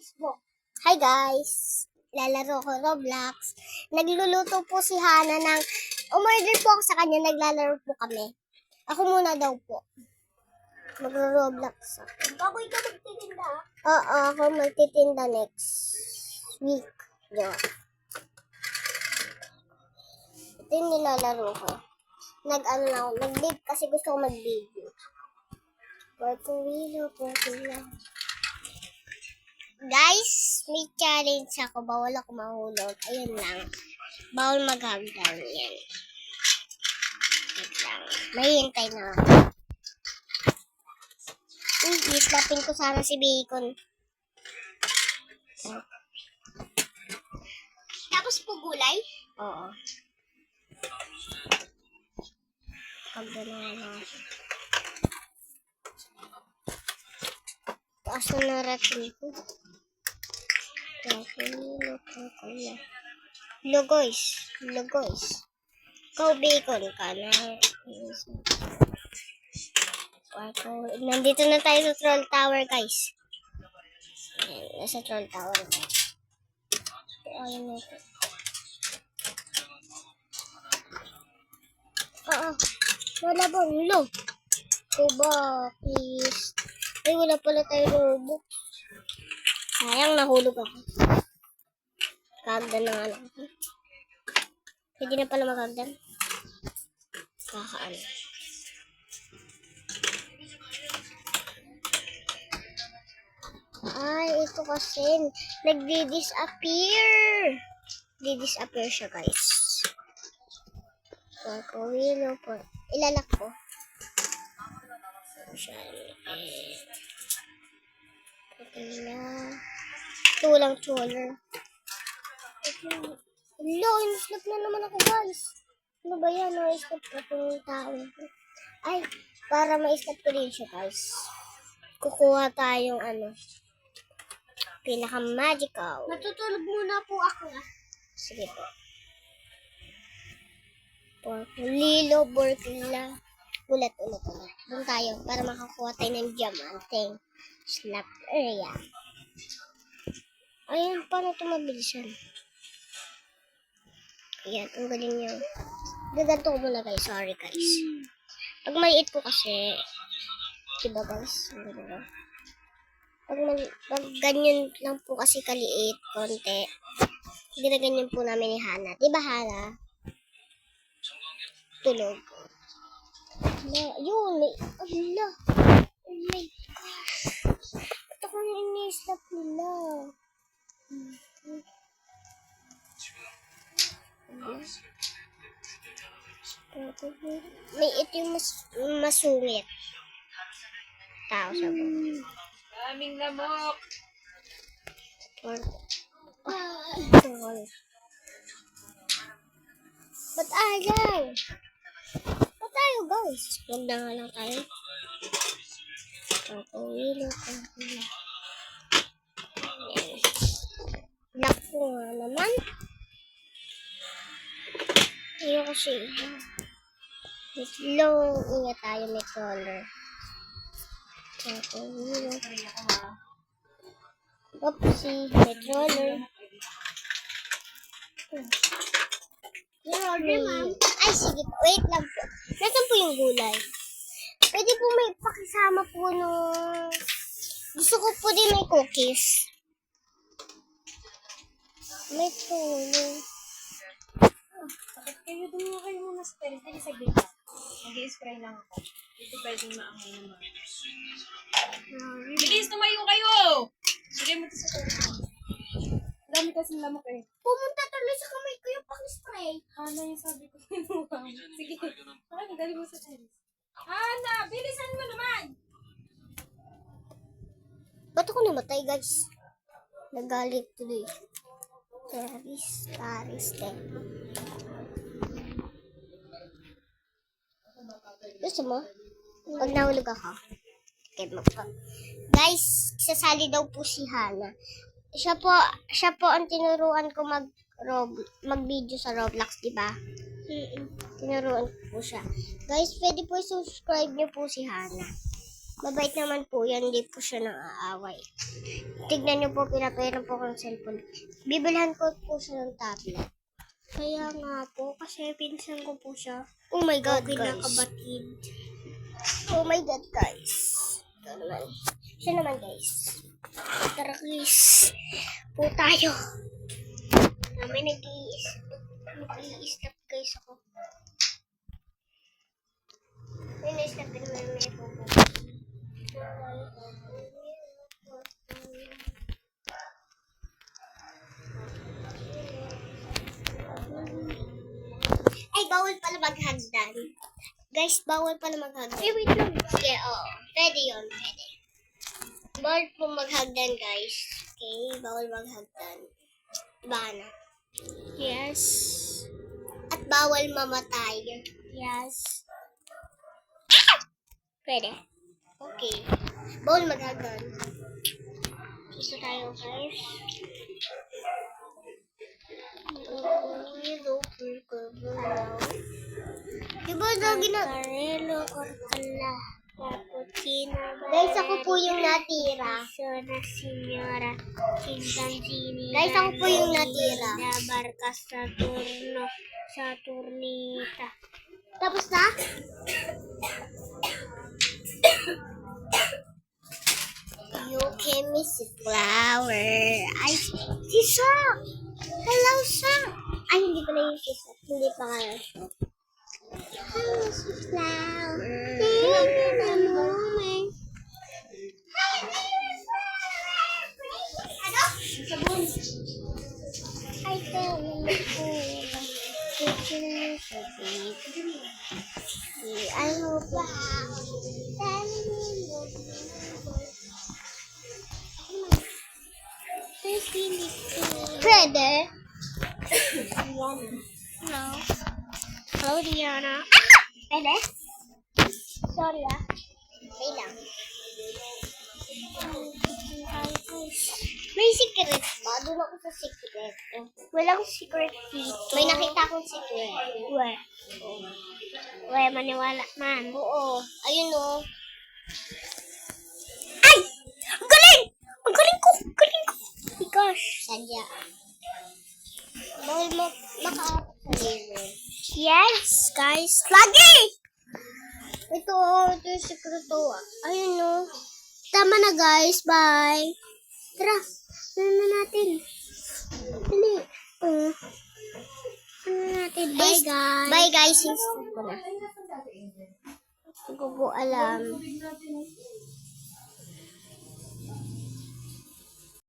Facebook. Hi guys! Lalaro ko Roblox. Nagluluto po si Hana ng... Umorder po ako sa kanya, naglalaro po kami. Ako muna daw po. Magro-Roblox ako. Bago ikaw magtitinda? Oo, ako magtitinda next week. Ito yung nilalaro ko. Nag-babe kasi gusto ko mag-video. Guys, may challenge ako. Bawal ako mahulog. Ayun lang. Bawal maghagdan. Yan. Wait lang. Mahihintay na ako. Islapin ko sana si Bacon. Tapos po gulay? Oo. Hagdan na nga. Taas na narating ko. Logoys. Ikaw bacon ka na. Nandito na tayo sa Troll Tower, guys. Ayan, nasa Troll Tower. Ayan na ito. Wala ba? Wala. Kuba, please. Ay, wala pala tayo robot. Sayang, nahulog ako. Kagdan na nga lang. Pwede na pala magagdan. Kakaan. Ay, ito kasi nagdi-disappear. Di-disappear siya, guys. Pagkawilo po. Ilalak ko. Ito walang troller. Hello, in-slap na naman ako, guys. Ano ba yan? Na-slap na itong tao. Ay, para ma-slap ko rin siya, guys. Kukuha tayong pinaka-magical. Natutulog muna po ako. Sige po. Lilo, Borkila. Ulat. Doon tayo para makakuha tayo ng diamante. Slap area. Ayun, paano ito mabilisan? Ayan, ang galing niya. Gaganto ko muna, guys. Sorry, guys. Pag maliit po kasi, diba, guys? Pag ganyan lang po kasi kaliit, konti, ginaganyan po namin ni Hana. Diba, Hana? Tulog. Yun, ala. Oh my gosh. Ito ko na ini-stop nila. May ito yung masungit. Tao sa buhay. Daming lamok. Ba't ayaw? Ba't tayo, guys? Huwag na nga lang tayo. Pagkawilo. Lock ko nga naman. Ayaw kasi. Long, ingat tayo, may color. Pagkawilo. Oopsie, may troller. Order, ma'am. Ay, sige po. Wait lang po. Nasaan po yung gulay? Pwede po may pakisama po nung... Gusto ko po din may cookies. May tulong. Bakit kayo dumuha kayo muna sa terrace? Dali sa gitna. Mag-i-spray lang ako. Dito pwedeng maangay naman. Bilis, tumayo kayo! Sige mo ito sa terrace. Dami kasing lamok eh. Pumunta tuloy sa kamay ko yung pang-spray. Hana yung sabi ko. Sige. Okay, dali mo sa terrace. Hana! Bilisan mo naman! Ba't ako namatay, guys? Nagalit tuloy. Taris. Gusto mo? Pag nahulog ako. Okay, guys, sasali daw po si Hana. Siya po ang tinuruan ko mag-video sa Roblox, di ba? Tinuruan ko po siya. Guys, pwede po i-subscribe niyo po si Hana. Mabait naman po yan, hindi po siya nang-aaway. Tignan niyo po, pinapairan po ko ng cellphone. Bibilhan ko po siya ng tablet. Kaya nga po, kasi pinsan ko po siya. Oh my God, guys. Kinakabatid. Oh my God, guys. Ito naman. Siya naman, guys. Tara, guys. Po tayo. May nag-i-stop, guys, ako. May na-stop din may po po. Ay, bawal pala maghagdan. Guys, bawal pala maghagdan. Ay, wait lang. Sige, oo. Pwede yun, pwede. Bawal po maghagdan, guys. Okay, bawal maghagdan. Bana. Yes. At bawal mamatay. Yes. Pwede. Okay. Bawal maghagdan. Gusto tayo, guys. Diba daw Carelo Cortala. Cappuccino. Guys, ako po yung natira. Na Senyora Cintanzini. Guys, ako po yung natira. Na Barca Saturno. Saturnita. Tapos na? You can miss a flower. Ay, si Shaq! Hello, Shaq! Ay, hindi pala yung si Shaq. Hindi pa nga. Hello, si flower. In a moment. Sabon. I tell you, I hope pwede? No. Hello, Diana. Pwede? Sorry, Wait lang. May secret ba? Doon ako sa secret. Walang secret dito. May nakita akong secret. Where? Where, maniwala man. Oo. Ayun o. Ay! Ang galing! Ang galing ko! Ang galing ko! Oh my gosh. Sadya. Bawal maka-atak sa liver. Yes, guys. Lagi! Ito yung secret o. Ayun o. Tama na, guys. Bye. Tara. Ano na natin? Dali. Ano na natin? Bye, guys. Bye, guys. Hindi ko po alam.